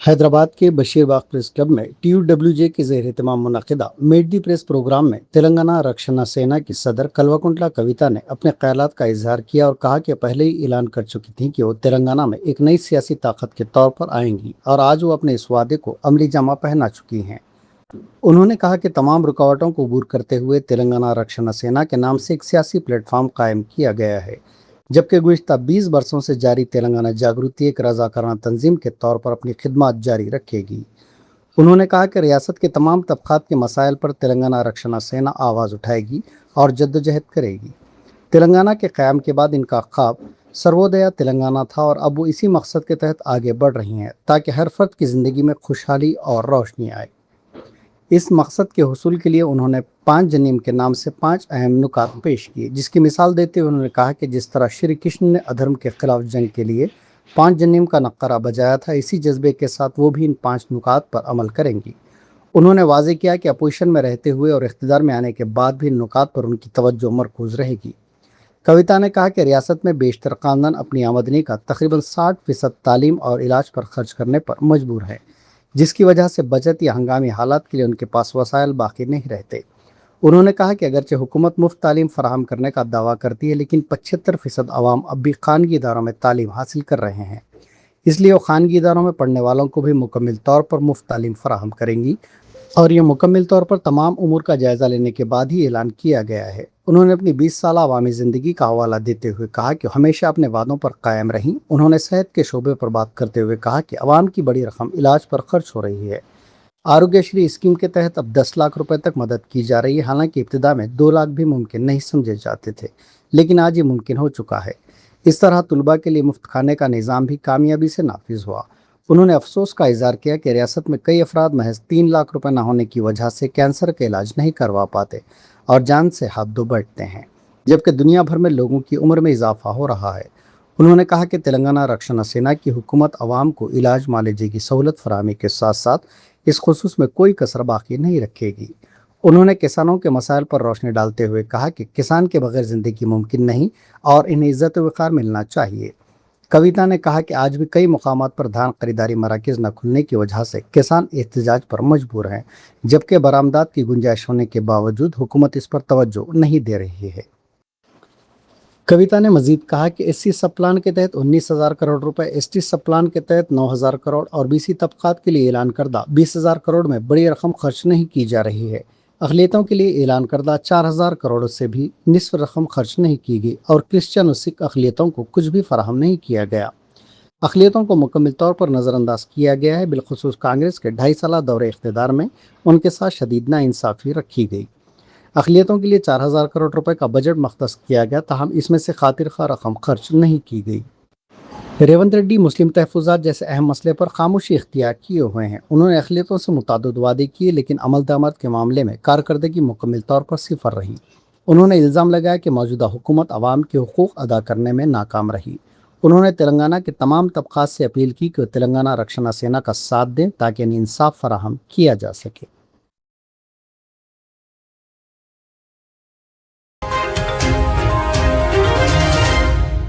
हैदराबाद के Basheerbagh press club में TUWJ के ज़ेर एहतमाम मुनक़िदा मीट दी प्रेस प्रोग्राम में तेलंगाना रक्षणा सेना की सदर कल्वाकुंटला कविता ने अपने ख्यालात का इजहार किया और कहा कि पहले ही ऐलान कर चुकी थी कि वो तेलंगाना में एक नई सियासी ताकत के तौर पर आएंगी और आज वो अपने इस वादे को अमली जामा पहना चुकी हैं। उन्होंने कहा कि तमाम रुकावटों को दूर करते हुए तेलंगाना रक्षणा सेना के नाम से एक सियासी प्लेटफॉर्म कायम किया गया है, जबकि गुज़िश्ता 20 बरसों से जारी तेलंगाना जागृति एक रज़ाकाराना तंजीम के तौर पर अपनी खिदमत जारी रखेगी। उन्होंने कहा कि रियासत के तमाम तबक़ात के मसाइल पर तेलंगाना रक्षणा सेना आवाज़ उठाएगी और जद्दोजहद करेगी। तेलंगाना के क़याम के बाद इनका ख्वाब सर्वोदय तेलंगाना था और अब वो इसी मकसद के तहत आगे बढ़ रही हैं ताकि हर फर्द की ज़िंदगी में खुशहाली और रोशनी आए। इस मकसद के हुसूल के लिए उन्होंने 5 जनीम के नाम से 5 अहम नुकात पेश किए, जिसकी मिसाल देते हुए उन्होंने कहा कि जिस तरह श्री कृष्ण ने अधर्म के खिलाफ जंग के लिए 5 जनीम का नक्कारा बजाया था, इसी जज्बे के साथ वो भी इन 5 नुकात पर अमल करेंगी। उन्होंने वाज़े किया कि अपोजिशन में रहते हुए और इख्तिदार में आने के बाद भी इन नुकात पर उनकी तवज्जो मरकूज़ रहेगी। कविता ने कहा कि रियासत में बेशतर ख़ानदान अपनी आमदनी का तकरीबन 60% तालीम और इलाज पर खर्च करने पर मजबूर है, जिसकी वजह से बचत या हंगामी हालात के लिए उनके पास वसाइल बाकी नहीं रहते। उन्होंने कहा कि अगरचे हुकूमत मुफ्त तालीम फराहम करने का दावा करती है, लेकिन 75% अवाम अब भी खानगी इदारों में तालीम हासिल कर रहे हैं, इसलिए वो खानगी इदारों में पढ़ने वालों को भी मुकम्मल तौर पर मुफ्त तालीम फराहम करेंगी और ये मुकम्मल तौर पर तमाम उमूर का जायज़ा लेने के बाद ही ऐलान किया गया है। उन्होंने अपनी 20 साल अवामी ज़िंदगी का हवाला देते हुए कहा कि हमेशा अपने वादों पर कायम रहीं। उन्होंने सेहत के शोबे पर बात करते हुए कहा कि अवाम की बड़ी रकम इलाज पर खर्च हो रही है। आरोग्यश्री स्कीम के तहत अब 10 लाख रुपए तक मदद की जा रही है। हालांकि इब्तिदा में 2 लाख भी मुमकिन नहीं समझे जाते थे, लेकिन आज ये मुमकिन हो चुका है। इस तरह तलबा के लिए मुफ्त खाने का निज़ाम भी कामयाबी से नाफिज हुआ। उन्होंने अफसोस का इजहार किया कि रियासत में कई अफराद महज 3 लाख रुपए न होने की वजह से कैंसर का इलाज नहीं करवा पाते और जान से हाथ धो बैठते हैं, जबकि दुनिया भर में लोगों की उम्र में इजाफा हो रहा है। उन्होंने कहा कि तेलंगाना रक्षणा सेना की हुकूमत अवाम को इलाज मालिजे की सहूलत फराहमी के साथ साथ इस खुसूस में कोई कसर बाकी नहीं रखेगी। उन्होंने किसानों के मसाइल पर रोशनी डालते हुए कहा कि किसान के बगैर ज़िंदगी मुमकिन नहीं और इन्हें इज़्ज़त व वक़ार मिलना चाहिए। कविता ने कहा कि आज भी कई मुकामात पर धान खरीदारी मराकज़ न खुलने की वजह से किसान एहतजाज पर मजबूर हैं, जबकि बरामदात की गुंजाइश होने के बावजूद हुकूमत इस पर तवज्जो नहीं दे रही है। कविता ने मजीद कहा कि SC सब प्लान के तहत 19,000 करोड़ रुपए, ST सब प्लान के तहत 9,000 करोड़ और BC तबकात के लिए ऐलान करदा 20,000 करोड़ में बड़ी रकम खर्च नहीं की जा रही है। अक़लियतों के लिए ऐलान करदा 4,000 करोड़ से भी निसफ रकम खर्च नहीं की गई और क्रिश्चियन और सिख अक़लियतों को कुछ भी फराहम नहीं किया गया। अक़लियतों को मुकम्मल तौर पर नज़रअंदाज किया गया है। बिलखुसूस कांग्रेस के 2.5 साल दौरे इख्तिदार में उनके साथ शदीद नाइंसाफ़ी रखी गई। अक़लियतों के लिए 4,000 करोड़ रुपए का बजट मख्तस किया गया, ताहम इसमें से खातिर खा रकम खर्च नहीं की गई। रेवंत रेड्डी मुस्लिम तहफ़्फ़ुज़ात जैसे अहम मसले पर खामोशी इख्तियार किए हुए हैं। उन्होंने अक़लियतों से मुतअद्दिद वादे किए, लेकिन अमल दरामद के मामले में कारकर्दगी मुकम्मल तौर पर सिफर रही। उन्होंने इल्ज़ाम लगाया कि मौजूदा हुकूमत अवाम के हुकूक़ अदा करने में नाकाम रही। उन्होंने तेलंगाना के तमाम तबक़ात से अपील की कि वो तेलंगाना रक्षणा सेना का साथ दें ताकि इन्हें इंसाफ फराहम किया जा सके।